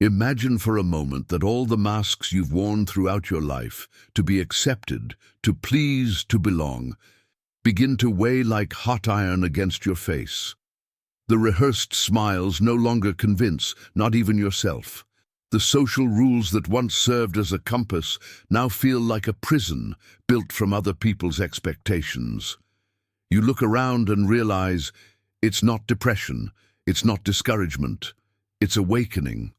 Imagine for a moment that all the masks you've worn throughout your life, to be accepted, to please, to belong, begin to weigh like hot iron against your face. The rehearsed smiles no longer convince, not even yourself. The social rules that once served as a compass now feel like a prison built from other people's expectations. You look around and realize it's not depression, it's not discouragement, it's awakening.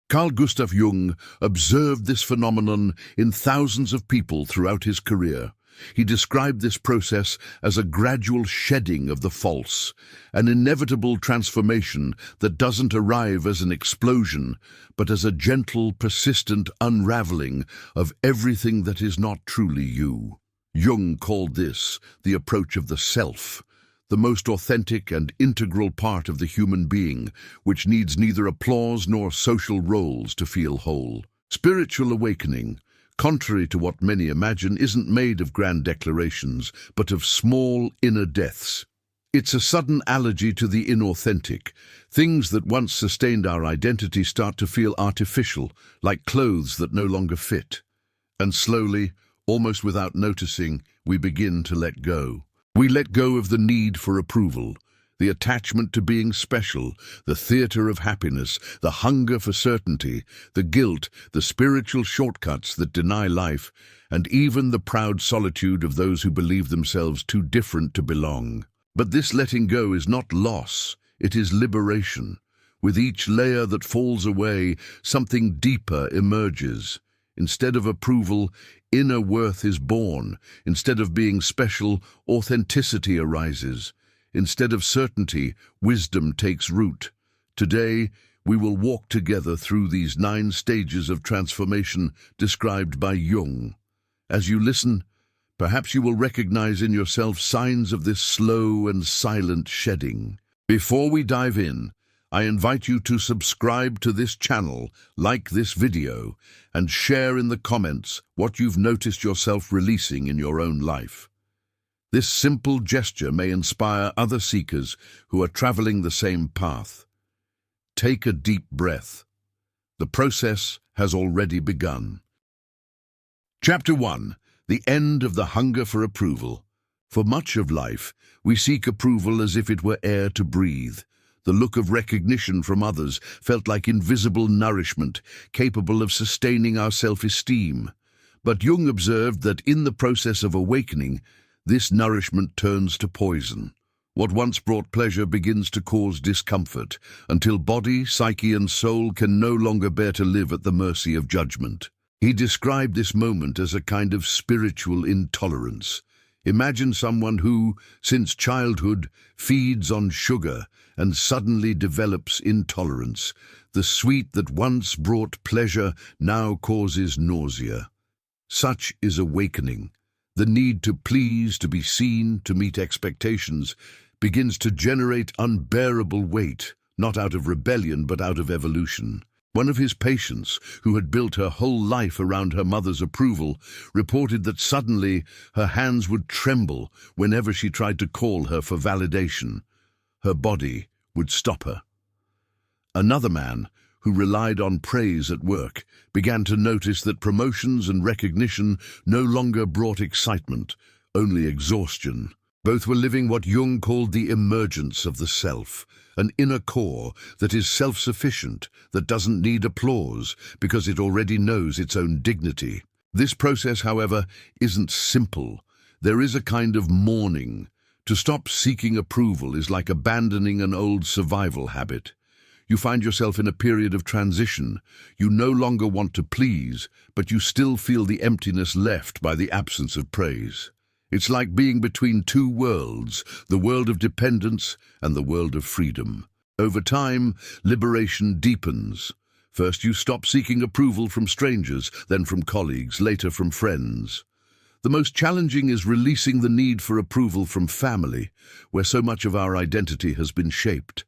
Carl Gustav Jung observed this phenomenon in thousands of people throughout his career. He described this process as a gradual shedding of the false, an inevitable transformation that doesn't arrive as an explosion, but as a gentle, persistent unraveling of everything that is not truly you. Jung called this the approach of the self, the most authentic and integral part of the human being, which needs neither applause nor social roles to feel whole. Spiritual awakening, contrary to what many imagine, isn't made of grand declarations, but of small inner deaths. It's a sudden allergy to the inauthentic. Things that once sustained our identity start to feel artificial, like clothes that no longer fit. And slowly, almost without noticing, we begin to let go. We let go of the need for approval, the attachment to being special, the theater of happiness, the hunger for certainty, the guilt, the spiritual shortcuts that deny life, and even the proud solitude of those who believe themselves too different to belong. But this letting go is not loss, it is liberation. With each layer that falls away, something deeper emerges. Instead of approval, inner worth is born. Instead of being special, authenticity arises. Instead of certainty, wisdom takes root. Today, we will walk together through these 9 stages of transformation described by Jung. As you listen, perhaps you will recognize in yourself signs of this slow and silent shedding. Before we dive in, I invite you to subscribe to this channel, like this video, and share in the comments what you've noticed yourself releasing in your own life. This simple gesture may inspire other seekers who are traveling the same path. Take a deep breath. The process has already begun. Chapter 1. The end of the hunger for approval. For much of life, we seek approval as if it were air to breathe. The look of recognition from others felt like invisible nourishment, capable of sustaining our self-esteem. But Jung observed that in the process of awakening, this nourishment turns to poison. What once brought pleasure begins to cause discomfort, until body, psyche, and soul can no longer bear to live at the mercy of judgment. He described this moment as a kind of spiritual intolerance. Imagine someone who, since childhood, feeds on sugar and suddenly develops intolerance. The sweet that once brought pleasure now causes nausea. Such is awakening. The need to please, to be seen, to meet expectations, begins to generate unbearable weight, not out of rebellion but out of evolution. One of his patients, who had built her whole life around her mother's approval, reported that suddenly her hands would tremble whenever she tried to call her for validation. Her body would stop her. Another man, who relied on praise at work, began to notice that promotions and recognition no longer brought excitement, only exhaustion. Both were living what Jung called the emergence of the self, an inner core that is self-sufficient, that doesn't need applause because it already knows its own dignity. This process, however, isn't simple. There is a kind of mourning. To stop seeking approval is like abandoning an old survival habit. You find yourself in a period of transition. You no longer want to please, but you still feel the emptiness left by the absence of praise. It's like being between two worlds, the world of dependence and the world of freedom. Over time, liberation deepens. First, you stop seeking approval from strangers, then from colleagues, later from friends. The most challenging is releasing the need for approval from family, where so much of our identity has been shaped.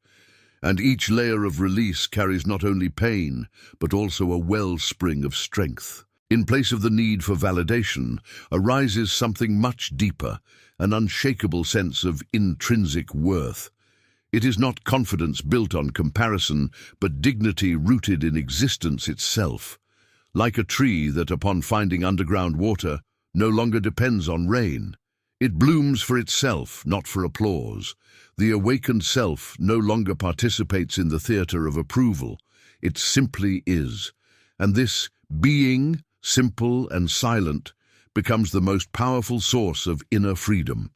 And each layer of release carries not only pain, but also a wellspring of strength. In place of the need for validation arises something much deeper, an unshakable sense of intrinsic worth. It is not confidence built on comparison, but dignity rooted in existence itself. Like a tree that, upon finding underground water, no longer depends on rain. It blooms for itself, not for applause. The awakened self no longer participates in the theater of approval. It simply is. And this being, simple and silent, becomes the most powerful source of inner freedom.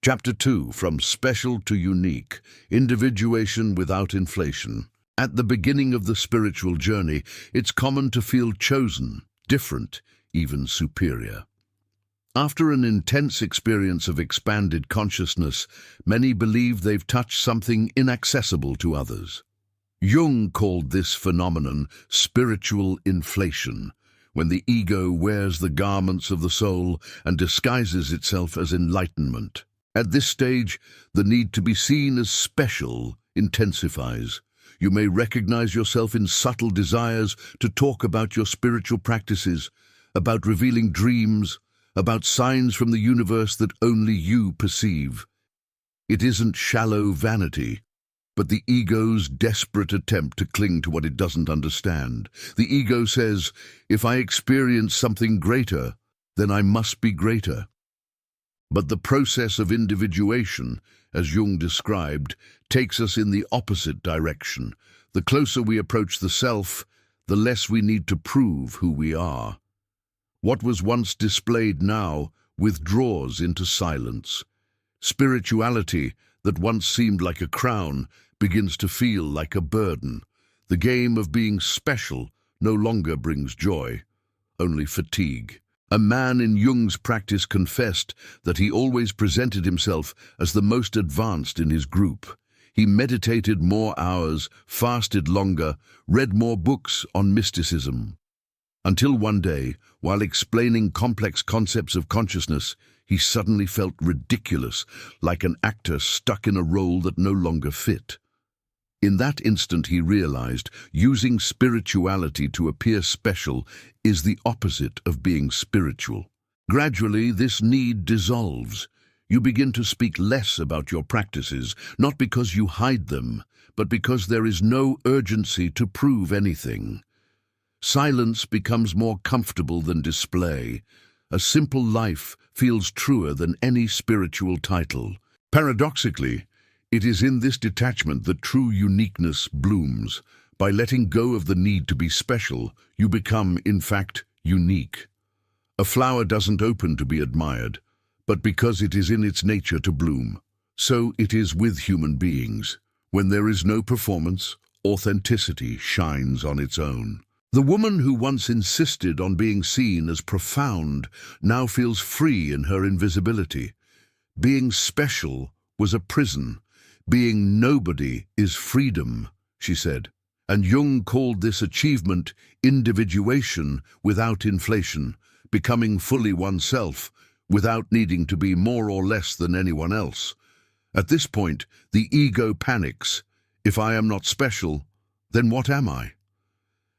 Chapter 2, From Special to Unique, Individuation Without Inflation. At the beginning of the spiritual journey, it's common to feel chosen, different, even superior. After an intense experience of expanded consciousness, many believe they've touched something inaccessible to others. Jung called this phenomenon spiritual inflation, when the ego wears the garments of the soul and disguises itself as enlightenment. At this stage, the need to be seen as special intensifies. You may recognize yourself in subtle desires to talk about your spiritual practices, about revealing dreams, about signs from the universe that only you perceive. It isn't shallow vanity, but the ego's desperate attempt to cling to what it doesn't understand. The ego says, if I experience something greater, then I must be greater. But the process of individuation, as Jung described, takes us in the opposite direction. The closer we approach the self, the less we need to prove who we are. What was once displayed now withdraws into silence. Spirituality, that once seemed like a crown, begins to feel like a burden. The game of being special no longer brings joy, only fatigue. A man in Jung's practice confessed that he always presented himself as the most advanced in his group. He meditated more hours, fasted longer, read more books on mysticism. Until one day, while explaining complex concepts of consciousness, he suddenly felt ridiculous, like an actor stuck in a role that no longer fit. In that instant he realized using spirituality to appear special is the opposite of being spiritual. Gradually, this need dissolves. You begin to speak less about your practices, not because you hide them, but because there is no urgency to prove anything. Silence becomes more comfortable than display. A simple life feels truer than any spiritual title. Paradoxically, it is in this detachment that true uniqueness blooms. By letting go of the need to be special, you become, in fact, unique. A flower doesn't open to be admired, but because it is in its nature to bloom. So it is with human beings. When there is no performance, authenticity shines on its own. The woman who once insisted on being seen as profound now feels free in her invisibility. Being special was a prison. Being nobody is freedom, she said. And Jung called this achievement individuation without inflation, becoming fully oneself, without needing to be more or less than anyone else. At this point, the ego panics. If I am not special, then what am I?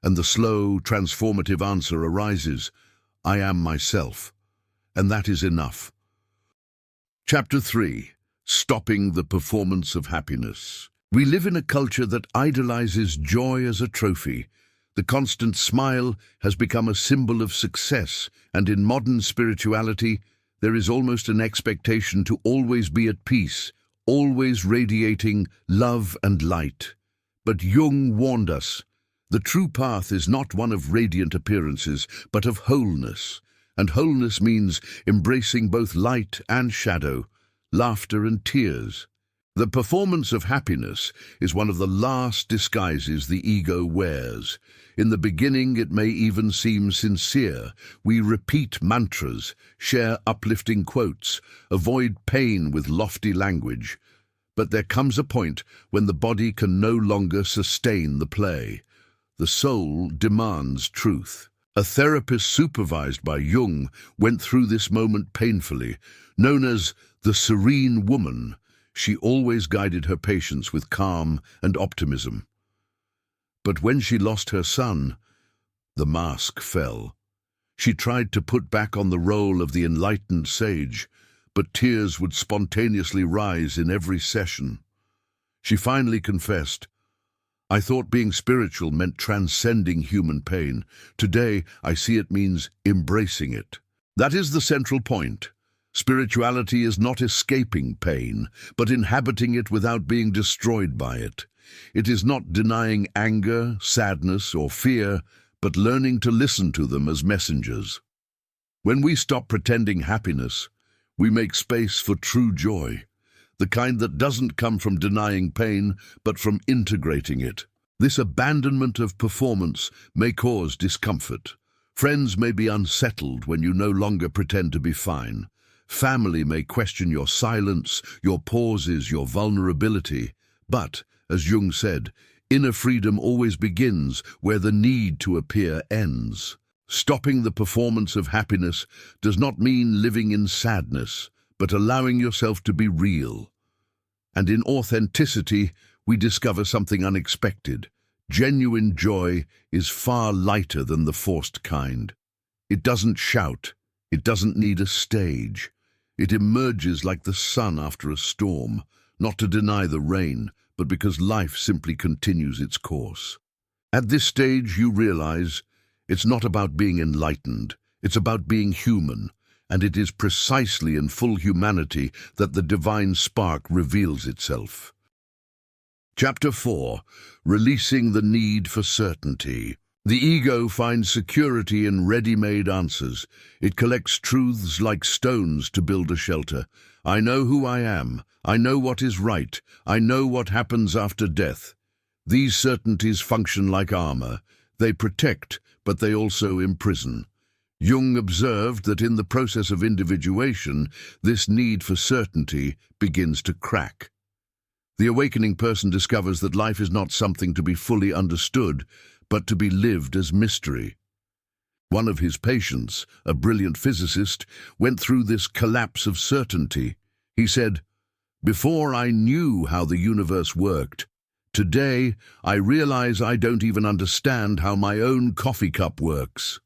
And the slow, transformative answer arises, I am myself, and that is enough. Chapter 3. Stopping the Performance of Happiness. We live in a culture that idolizes joy as a trophy. The constant smile has become a symbol of success, and in modern spirituality, there is almost an expectation to always be at peace, always radiating love and light. But Jung warned us, the true path is not one of radiant appearances, but of wholeness. And wholeness means embracing both light and shadow, laughter and tears. The performance of happiness is one of the last disguises the ego wears. In the beginning, it may even seem sincere. We repeat mantras, share uplifting quotes, avoid pain with lofty language. But there comes a point when the body can no longer sustain the play. The soul demands truth. A therapist supervised by Jung went through this moment painfully. Known as the serene woman, she always guided her patients with calm and optimism. But when she lost her son, the mask fell. She tried to put back on the role of the enlightened sage, but tears would spontaneously rise in every session. She finally confessed, "I thought being spiritual meant transcending human pain. Today, I see it means embracing it." That is the central point. Spirituality is not escaping pain, but inhabiting it without being destroyed by it. It is not denying anger, sadness, or fear, but learning to listen to them as messengers. When we stop pretending happiness, we make space for true joy, the kind that doesn't come from denying pain, but from integrating it. This abandonment of performance may cause discomfort. Friends may be unsettled when you no longer pretend to be fine. Family may question your silence, your pauses, your vulnerability. But, as Jung said, inner freedom always begins where the need to appear ends. Stopping the performance of happiness does not mean living in sadness, but allowing yourself to be real. And in authenticity, we discover something unexpected. Genuine joy is far lighter than the forced kind. It doesn't shout. It doesn't need a stage. It emerges like the sun after a storm, not to deny the rain, but because life simply continues its course. At this stage, you realize it's not about being enlightened. It's about being human, and it is precisely in full humanity that the divine spark reveals itself. Chapter 4. Releasing the need for certainty. The ego finds security in ready-made answers. It collects truths like stones to build a shelter. I know who I am. I know what is right. I know what happens after death. These certainties function like armor. They protect, but they also imprison. Jung observed that in the process of individuation, this need for certainty begins to crack. The awakening person discovers that life is not something to be fully understood, but to be lived as mystery. One of his patients, a brilliant physicist, went through this collapse of certainty. He said, "Before I knew how the universe worked, today I realize I don't even understand how my own coffee cup works."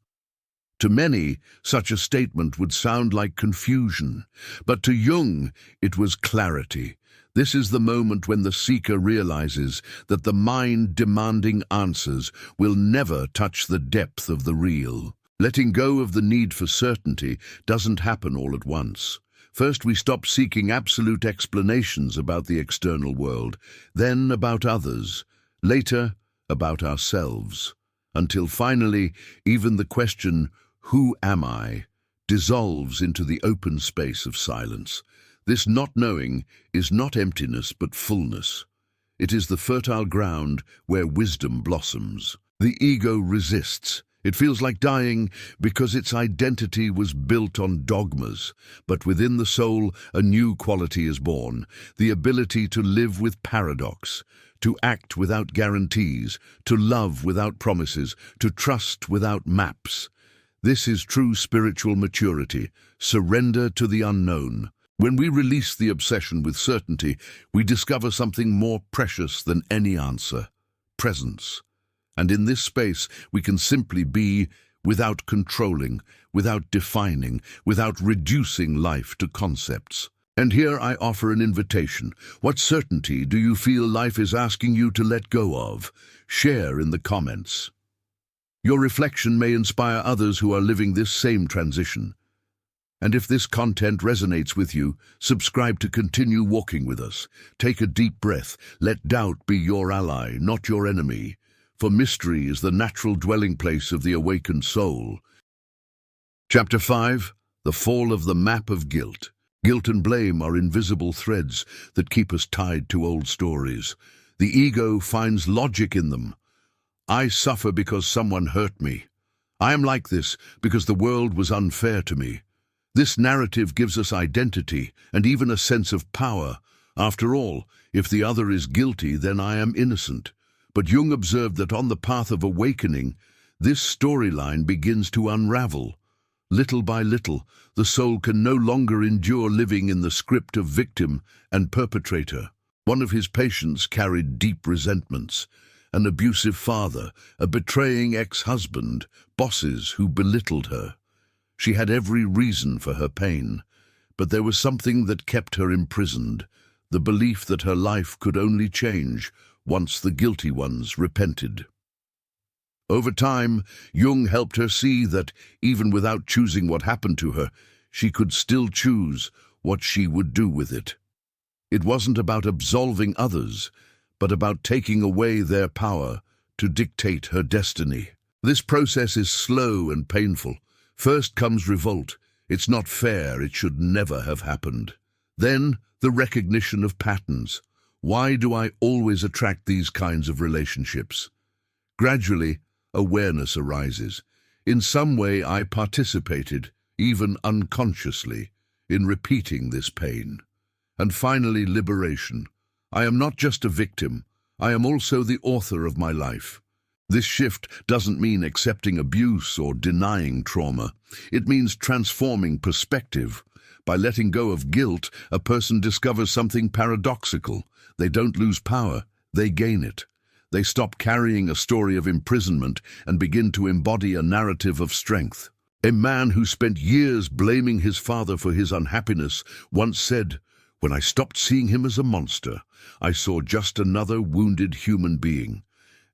To many, such a statement would sound like confusion, but to Jung, it was clarity. This is the moment when the seeker realizes that the mind demanding answers will never touch the depth of the real. Letting go of the need for certainty doesn't happen all at once. First, we stop seeking absolute explanations about the external world, then about others, later about ourselves, until finally, even the question, "Who am I?" dissolves into the open space of silence. This not knowing is not emptiness but fullness. It is the fertile ground where wisdom blossoms. The ego resists. It feels like dying because its identity was built on dogmas. But within the soul, a new quality is born, the ability to live with paradox, to act without guarantees, to love without promises, to trust without maps. This is true spiritual maturity, surrender to the unknown. When we release the obsession with certainty, we discover something more precious than any answer: presence. And in this space, we can simply be without controlling, without defining, without reducing life to concepts. And here I offer an invitation. What certainty do you feel life is asking you to let go of? Share in the comments. Your reflection may inspire others who are living this same transition. And if this content resonates with you, subscribe to continue walking with us. Take a deep breath. Let doubt be your ally, not your enemy. For mystery is the natural dwelling place of the awakened soul. Chapter 5. The Fall of the Map of Guilt. Guilt and blame are invisible threads that keep us tied to old stories. The ego finds logic in them. I suffer because someone hurt me. I am like this because the world was unfair to me. This narrative gives us identity and even a sense of power. After all, if the other is guilty, then I am innocent. But Jung observed that on the path of awakening, this storyline begins to unravel. Little by little, the soul can no longer endure living in the script of victim and perpetrator. One of his patients carried deep resentments. An abusive father, a betraying ex-husband, bosses who belittled her. She had every reason for her pain, but there was something that kept her imprisoned, the belief that her life could only change once the guilty ones repented. Over time, Jung helped her see that, even without choosing what happened to her, she could still choose what she would do with it. It wasn't about absolving others, but about taking away their power to dictate her destiny. This process is slow and painful. First comes revolt. It's not fair, it should never have happened. Then, the recognition of patterns. Why do I always attract these kinds of relationships? Gradually, awareness arises. In some way, I participated, even unconsciously, in repeating this pain. And finally, liberation. I am not just a victim. I am also the author of my life. This shift doesn't mean accepting abuse or denying trauma. It means transforming perspective. By letting go of guilt, a person discovers something paradoxical. They don't lose power, they gain it. They stop carrying a story of imprisonment and begin to embody a narrative of strength. A man who spent years blaming his father for his unhappiness once said, "When I stopped seeing him as a monster, I saw just another wounded human being.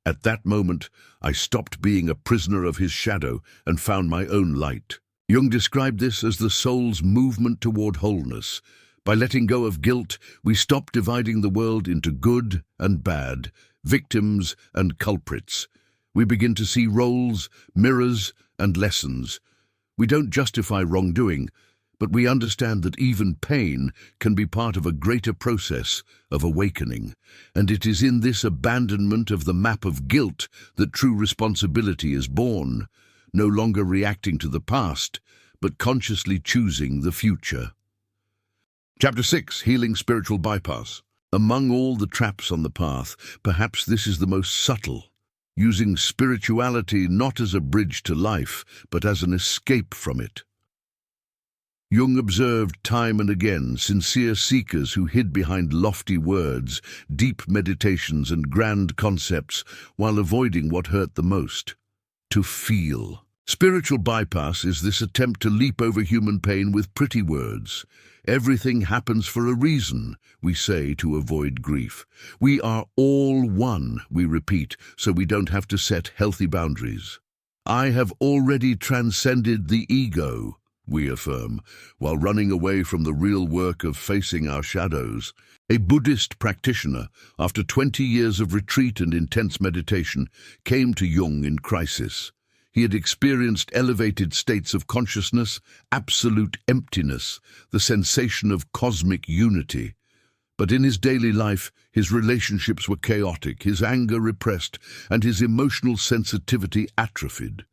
At that moment, I stopped being a prisoner of his shadow and found my own light." Jung described this as the soul's movement toward wholeness. By letting go of guilt, we stop dividing the world into good and bad, victims and culprits. We begin to see roles, mirrors, and lessons. We don't justify wrongdoing, but we understand that even pain can be part of a greater process of awakening. And it is in this abandonment of the map of guilt that true responsibility is born, no longer reacting to the past, but consciously choosing the future. Chapter 6, Healing Spiritual Bypass. Among all the traps on the path, perhaps this is the most subtle, using spirituality not as a bridge to life, but as an escape from it. Jung observed time and again sincere seekers who hid behind lofty words, deep meditations and grand concepts while avoiding what hurt the most: to feel. Spiritual bypass is this attempt to leap over human pain with pretty words. Everything happens for a reason, we say to avoid grief. We are all one, we repeat, so we don't have to set healthy boundaries. I have already transcended the ego, we affirm, while running away from the real work of facing our shadows. A Buddhist practitioner, after 20 years of retreat and intense meditation, came to Jung in crisis. He had experienced elevated states of consciousness, absolute emptiness, the sensation of cosmic unity. But in his daily life, his relationships were chaotic, his anger repressed, and his emotional sensitivity atrophied.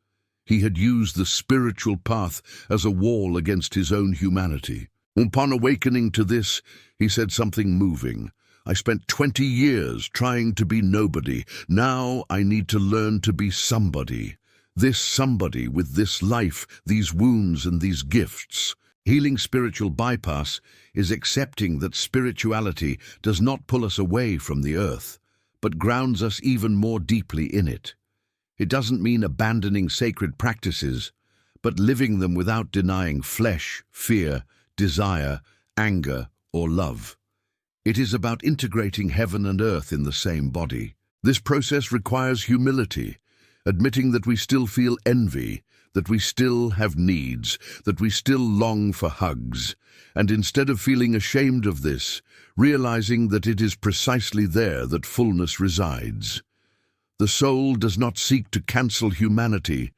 He had used the spiritual path as a wall against his own humanity. Upon awakening to this, he said something moving. "I spent 20 years trying to be nobody. Now I need to learn to be somebody. This somebody with this life, these wounds and these gifts." Healing spiritual bypass is accepting that spirituality does not pull us away from the earth, but grounds us even more deeply in it. It doesn't mean abandoning sacred practices, but living them without denying flesh, fear, desire, anger, or love. It is about integrating heaven and earth in the same body. This process requires humility, admitting that we still feel envy, that we still have needs, that we still long for hugs, and instead of feeling ashamed of this, realizing that it is precisely there that fullness resides. The soul does not seek to cancel humanity,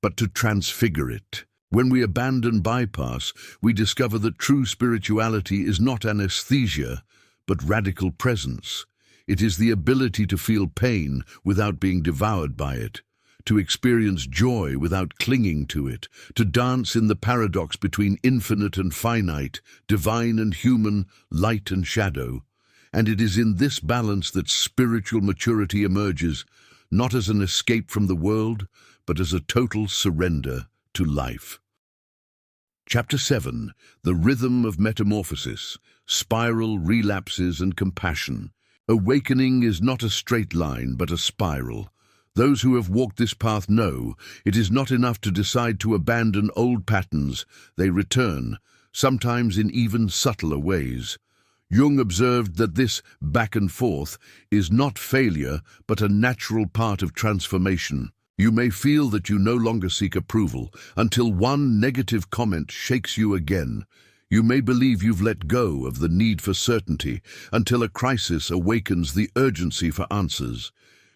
but to transfigure it. When we abandon bypass, we discover that true spirituality is not anesthesia, but radical presence. It is the ability to feel pain without being devoured by it, to experience joy without clinging to it, to dance in the paradox between infinite and finite, divine and human, light and shadow. And it is in this balance that spiritual maturity emerges, not as an escape from the world, but as a total surrender to life. Chapter 7, The Rhythm of Metamorphosis, Spiral, Relapses and Compassion. Awakening is not a straight line, but a spiral. Those who have walked this path know it is not enough to decide to abandon old patterns. They return, sometimes in even subtler ways. Jung observed that this back and forth is not failure, but a natural part of transformation. You may feel that you no longer seek approval until one negative comment shakes you again. You may believe you've let go of the need for certainty until a crisis awakens the urgency for answers.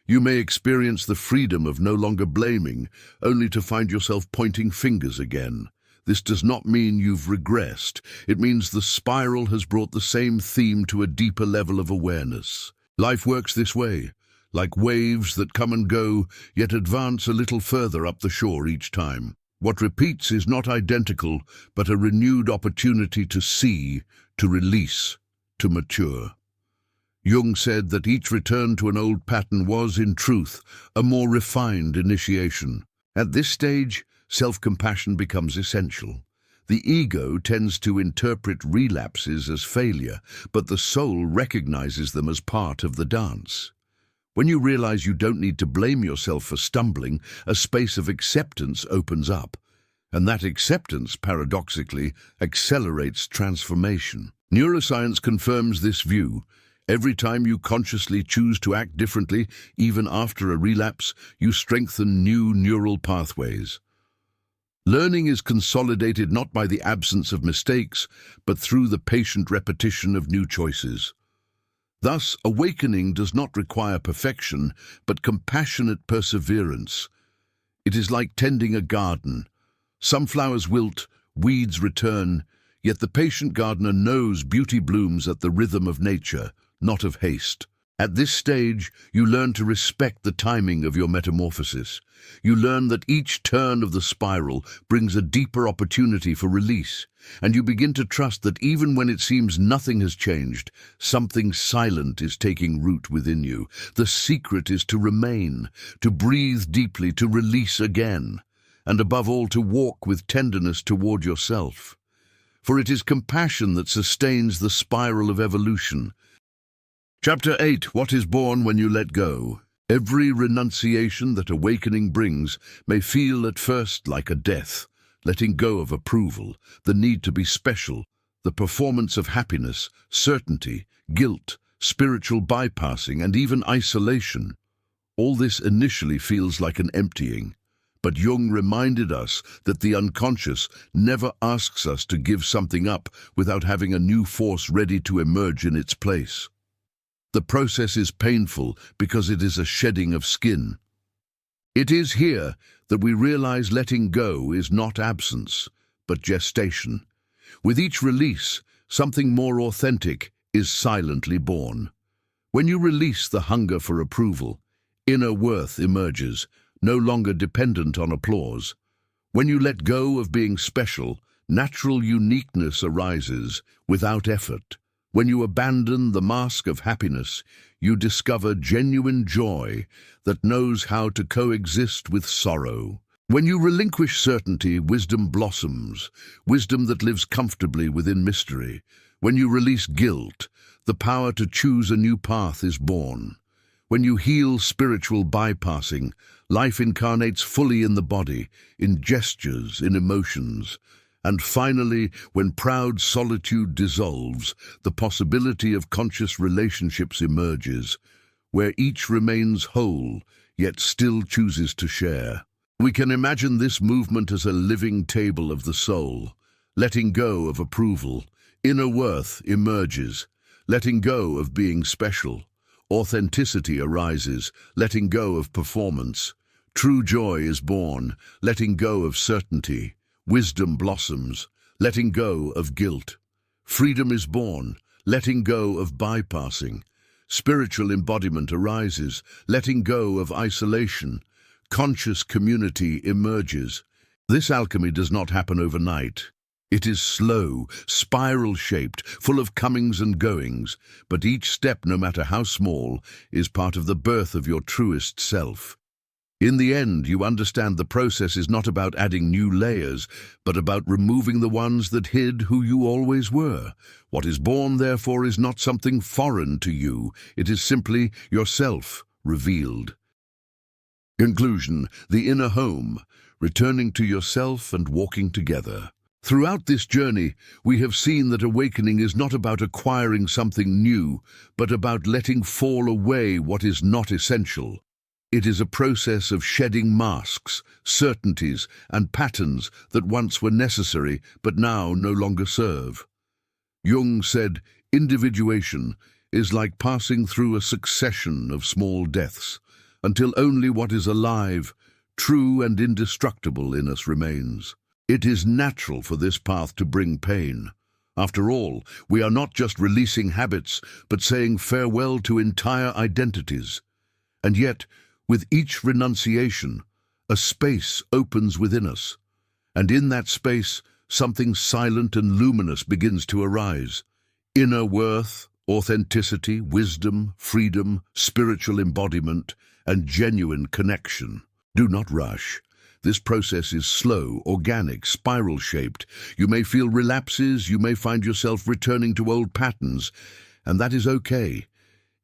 You may experience the freedom of no longer blaming, only to find yourself pointing fingers again. This does not mean you've regressed. It means the spiral has brought the same theme to a deeper level of awareness. Life works this way, like waves that come and go, yet advance a little further up the shore each time. What repeats is not identical, but a renewed opportunity to see, to release, to mature. Jung said that each return to an old pattern was, in truth, a more refined initiation. At this stage, self-compassion becomes essential. The ego tends to interpret relapses as failure, but the soul recognizes them as part of the dance. When you realize you don't need to blame yourself for stumbling, a space of acceptance opens up. And that acceptance, paradoxically, accelerates transformation. Neuroscience confirms this view. Every time you consciously choose to act differently, even after a relapse, you strengthen new neural pathways. Learning is consolidated not by the absence of mistakes, but through the patient repetition of new choices. Thus, awakening does not require perfection, but compassionate perseverance. It is like tending a garden. Some flowers wilt, weeds return, yet the patient gardener knows beauty blooms at the rhythm of nature, not of haste. At this stage, you learn to respect the timing of your metamorphosis. You learn that each turn of the spiral brings a deeper opportunity for release, and you begin to trust that even when it seems nothing has changed, something silent is taking root within you. The secret is to remain, to breathe deeply, to release again, and above all to walk with tenderness toward yourself. For it is compassion that sustains the spiral of evolution. Chapter 8. What is born when you let go? Every renunciation that awakening brings may feel at first like a death, letting go of approval, the need to be special, the performance of happiness, certainty, guilt, spiritual bypassing, and even isolation. All this initially feels like an emptying. But Jung reminded us that the unconscious never asks us to give something up without having a new force ready to emerge in its place. The process is painful because it is a shedding of skin. It is here that we realize letting go is not absence, but gestation. With each release, something more authentic is silently born. When you release the hunger for approval, inner worth emerges, no longer dependent on applause. When you let go of being special, natural uniqueness arises without effort. When you abandon the mask of happiness, you discover genuine joy that knows how to coexist with sorrow. When you relinquish certainty, wisdom blossoms, wisdom that lives comfortably within mystery. When you release guilt, the power to choose a new path is born. When you heal spiritual bypassing, life incarnates fully in the body, in gestures, in emotions. And finally, when proud solitude dissolves, the possibility of conscious relationships emerges, where each remains whole, yet still chooses to share. We can imagine this movement as a living table of the soul. Letting go of approval, inner worth emerges. Letting go of being special, authenticity arises. Letting go of performance, true joy is born. Letting go of certainty, wisdom blossoms. Letting go of guilt, freedom is born. Letting go of bypassing, spiritual embodiment arises. Letting go of isolation, conscious community emerges. This alchemy does not happen overnight. It is slow, spiral-shaped, full of comings and goings, but each step, no matter how small, is part of the birth of your truest self. In the end, you understand the process is not about adding new layers, but about removing the ones that hid who you always were. What is born, therefore, is not something foreign to you. It is simply yourself revealed. Conclusion: the inner home, returning to yourself and walking together. Throughout this journey, we have seen that awakening is not about acquiring something new, but about letting fall away what is not essential. It is a process of shedding masks, certainties, and patterns that once were necessary but now no longer serve. Jung said, individuation is like passing through a succession of small deaths, until only what is alive, true and indestructible in us remains. It is natural for this path to bring pain. After all, we are not just releasing habits, but saying farewell to entire identities. And yet, with each renunciation, a space opens within us. And in that space, something silent and luminous begins to arise. Inner worth, authenticity, wisdom, freedom, spiritual embodiment, and genuine connection. Do not rush. This process is slow, organic, spiral-shaped. You may feel relapses, you may find yourself returning to old patterns, and that is okay.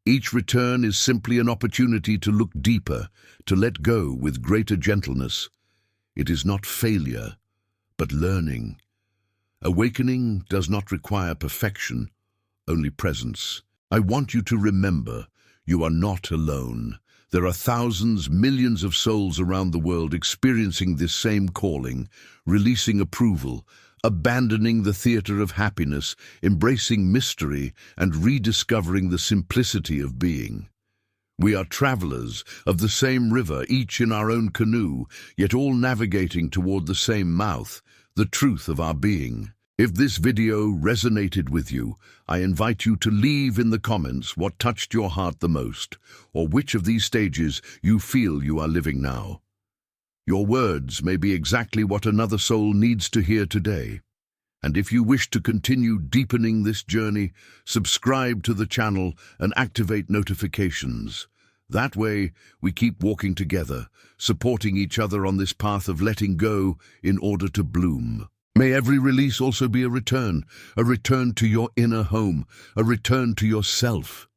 Each return is simply an opportunity to look deeper, to let go with greater gentleness. It is not failure, but learning. Awakening does not require perfection, only presence. I want you to remember, you are not alone. There are thousands, millions of souls around the world experiencing this same calling, releasing approval, abandoning the theater of happiness, embracing mystery, and rediscovering the simplicity of being. We are travelers of the same river, each in our own canoe, yet all navigating toward the same mouth, the truth of our being. If this video resonated with you, I invite you to leave in the comments what touched your heart the most, or which of these stages you feel you are living now. Your words may be exactly what another soul needs to hear today. And if you wish to continue deepening this journey, subscribe to the channel and activate notifications. That way, we keep walking together, supporting each other on this path of letting go in order to bloom. May every release also be a return to your inner home, a return to yourself.